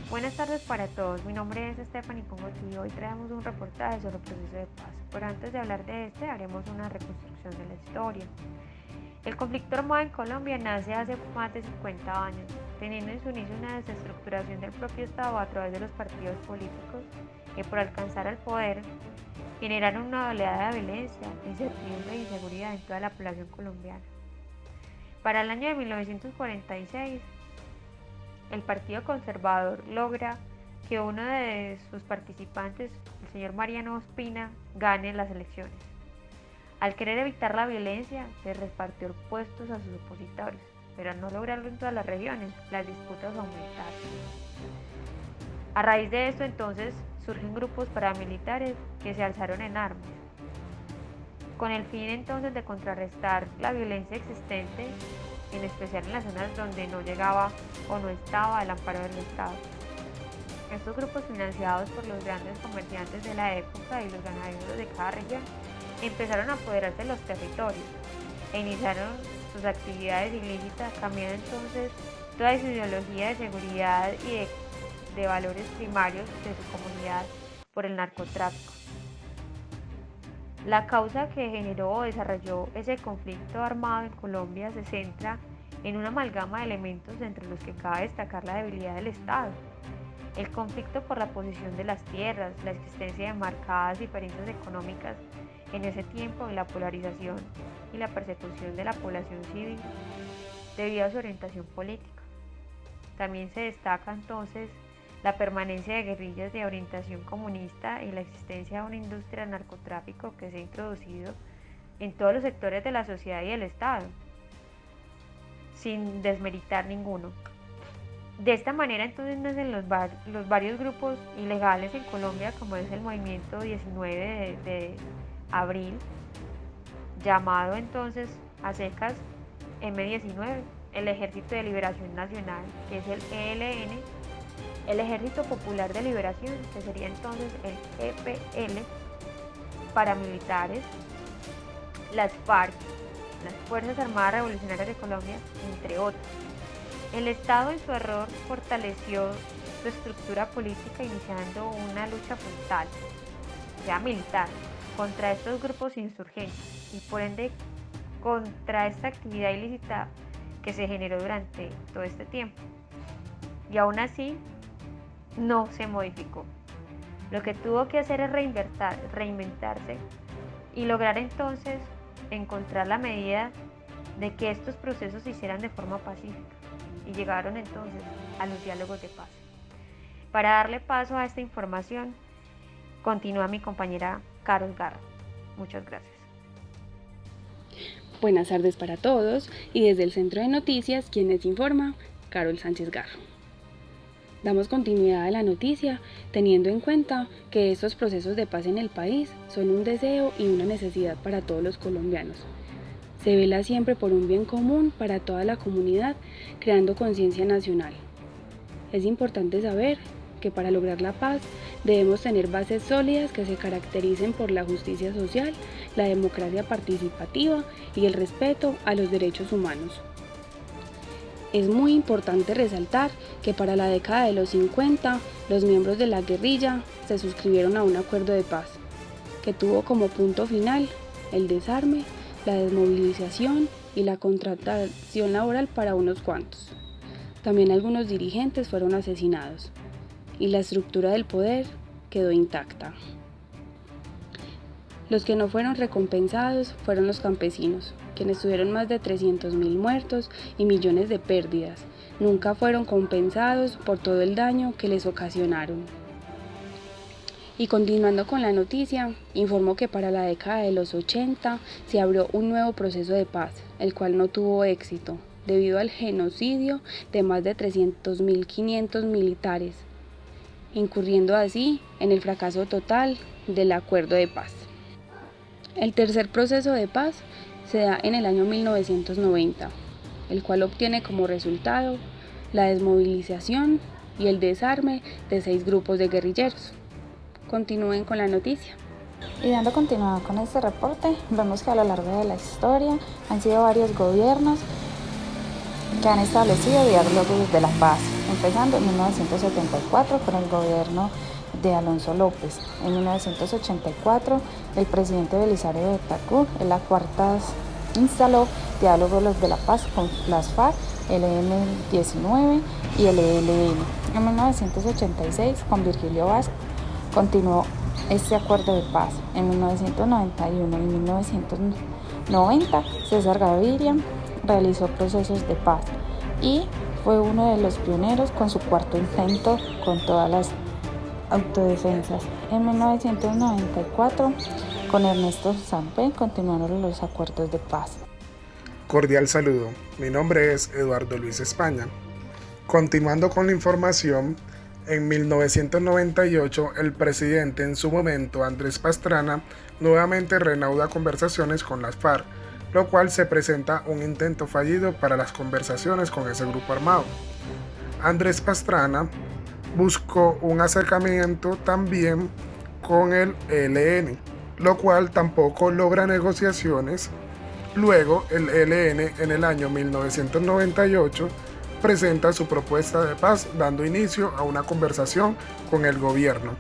Buenas tardes para todos, mi nombre es Stephanie Pongo y hoy traemos un reportaje sobre el proceso de paz, pero antes de hablar de este haremos una reconstrucción de la historia. El conflicto armado en Colombia nace hace más de 50 años, teniendo en su inicio una desestructuración del propio Estado a través de los partidos políticos que por alcanzar al poder generaron una oleada de violencia, incertidumbre e inseguridad en toda la población colombiana. Para el año de 1946, el Partido Conservador logra que uno de sus participantes, el señor Mariano Ospina, gane las elecciones. Al querer evitar la violencia, se repartió puestos a sus opositores, pero al no lograrlo en todas las regiones, las disputas aumentaron. A raíz de esto, entonces, surgen grupos paramilitares que se alzaron en armas, con el fin entonces de contrarrestar la violencia existente, en especial en las zonas donde no llegaba o no estaba el amparo del Estado. Estos grupos, financiados por los grandes comerciantes de la época y los ganaderos de cada región, empezaron a apoderarse de los territorios e iniciaron sus actividades ilícitas, cambiando entonces toda su ideología de seguridad y de valores primarios de su comunidad por el narcotráfico. La causa que generó o desarrolló ese conflicto armado en Colombia se centra en una amalgama de elementos entre los que cabe destacar la debilidad del Estado, el conflicto por la posición de las tierras, la existencia de marcadas diferencias económicas en ese tiempo y la polarización y la persecución de la población civil debido a su orientación política. También se destaca entonces la permanencia de guerrillas de orientación comunista y la existencia de una industria de narcotráfico que se ha introducido en todos los sectores de la sociedad y del Estado, sin desmeritar ninguno. De esta manera entonces nacen los varios grupos ilegales en Colombia, como es el movimiento 19 de abril, llamado entonces a secas M19, el Ejército de Liberación Nacional, que es el ELN, el Ejército Popular de Liberación, que sería entonces el EPL, paramilitares, las FARC, las Fuerzas Armadas Revolucionarias de Colombia, entre otros. El Estado en su error fortaleció su estructura política iniciando una lucha frontal, ya militar, contra estos grupos insurgentes y por ende contra esta actividad ilícita que se generó durante todo este tiempo. Y aún así, no se modificó. Lo que tuvo que hacer es reinventarse y lograr entonces encontrar la medida de que estos procesos se hicieran de forma pacífica y llegaron entonces a los diálogos de paz. Para darle paso a esta información, continúa mi compañera Carol Garro. Muchas gracias. Buenas tardes para todos y desde el Centro de Noticias, quien les informa, Carol Sánchez Garro. Damos continuidad a la noticia teniendo en cuenta que estos procesos de paz en el país son un deseo y una necesidad para todos los colombianos. Se vela siempre por un bien común para toda la comunidad, creando conciencia nacional. Es importante saber que para lograr la paz debemos tener bases sólidas que se caractericen por la justicia social, la democracia participativa y el respeto a los derechos humanos. Es muy importante resaltar que para la década de los 50, los miembros de la guerrilla se suscribieron a un acuerdo de paz, que tuvo como punto final el desarme, la desmovilización y la contratación laboral para unos cuantos. También algunos dirigentes fueron asesinados y la estructura del poder quedó intacta. Los que no fueron recompensados fueron los campesinos, quienes tuvieron más de 300.000 muertos y millones de pérdidas. Nunca fueron compensados por todo el daño que les ocasionaron. Y continuando con la noticia, informó que para la década de los 80 se abrió un nuevo proceso de paz, el cual no tuvo éxito, debido al genocidio de más de 300.500 militares, incurriendo así en el fracaso total del acuerdo de paz. El tercer proceso de paz se da en el año 1990, el cual obtiene como resultado la desmovilización y el desarme de 6 grupos de guerrilleros. Continúen con la noticia. Y dando continuidad con este reporte, vemos que a lo largo de la historia han sido varios gobiernos que han establecido diálogos de la paz, empezando en 1974 con el gobierno de Alonso López. En 1984, el presidente Belisario de Tacur, en la cuarta, instaló diálogos de la paz con las FARC, el EM-19 y el ELN. En 1986, con Virgilio Vázquez, continuó este acuerdo de paz. En 1991 y 1990, César Gaviria realizó procesos de paz y fue uno de los pioneros con su cuarto intento con todas las autodefensas. En 1994, con Ernesto Samper, continuaron los acuerdos de paz. Cordial saludo, mi nombre es Eduardo Luis España. Continuando con la información, en 1998 el presidente en su momento, Andrés Pastrana, nuevamente reanuda conversaciones con las FARC, lo cual se presenta un intento fallido para las conversaciones con ese grupo armado. Andrés Pastrana buscó un acercamiento también con el ELN, lo cual tampoco logra negociaciones. Luego, el ELN en el año 1998 presenta su propuesta de paz, dando inicio a una conversación con el gobierno.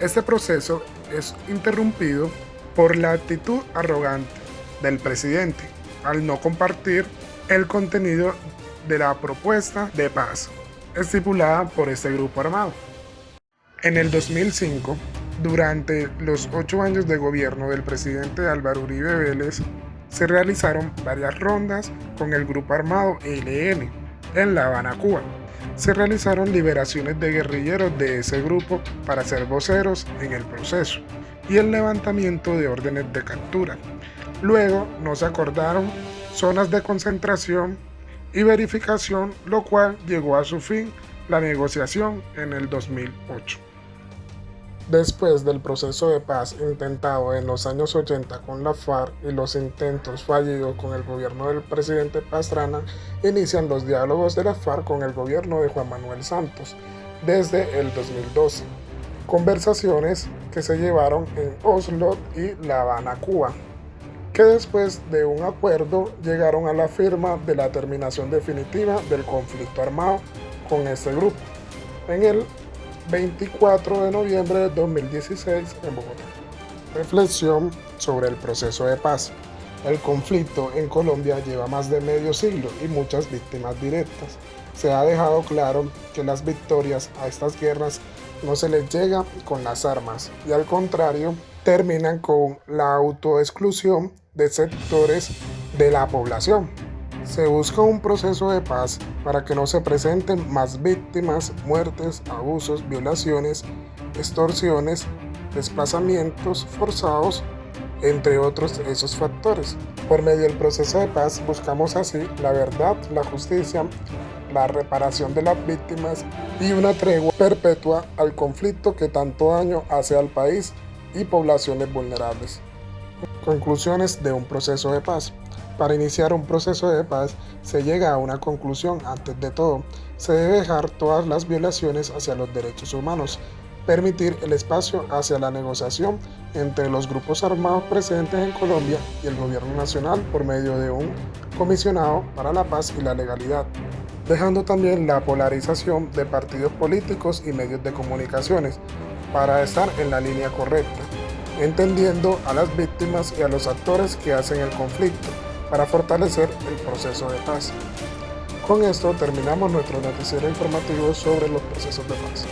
Este proceso es interrumpido por la actitud arrogante del presidente, al no compartir el contenido de la propuesta de paz estipulada por este grupo armado. En el 2005, durante los 8 años de gobierno del presidente Álvaro Uribe Vélez, se realizaron varias rondas con el grupo armado ELN en La Habana, Cuba. Se realizaron liberaciones de guerrilleros de ese grupo para ser voceros en el proceso y el levantamiento de órdenes de captura. Luego no se acordaron zonas de concentración y verificación, lo cual llegó a su fin la negociación en el 2008. Después del proceso de paz intentado en los años 80 con la FARC y los intentos fallidos con el gobierno del presidente Pastrana, inician los diálogos de la FARC con el gobierno de Juan Manuel Santos desde el 2012. Conversaciones que se llevaron en Oslo y La Habana, Cuba, que después de un acuerdo llegaron a la firma de la terminación definitiva del conflicto armado con este grupo en el 24 de noviembre de 2016 en Bogotá. Reflexión sobre el proceso de paz. El conflicto en Colombia lleva más de medio siglo y muchas víctimas directas. Se ha dejado claro que las victorias a estas guerras no se les llega con las armas y al contrario terminan con la autoexclusión de sectores de la población. Se busca un proceso de paz para que no se presenten más víctimas, muertes, abusos, violaciones, extorsiones, desplazamientos forzados, entre otros esos factores. Por medio del proceso de paz buscamos así la verdad, la justicia, la reparación de las víctimas y una tregua perpetua al conflicto que tanto daño hace al país y poblaciones vulnerables. Conclusiones de un proceso de paz. Para iniciar un proceso de paz se llega a una conclusión. Antes de todo, se debe dejar todas las violaciones hacia los derechos humanos, permitir el espacio hacia la negociación entre los grupos armados presentes en Colombia y el gobierno nacional por medio de un comisionado para la paz y la legalidad, dejando también la polarización de partidos políticos y medios de comunicaciones para estar en la línea correcta, entendiendo a las víctimas y a los actores que hacen el conflicto, para fortalecer el proceso de paz. Con esto terminamos nuestro noticiero informativo sobre los procesos de paz.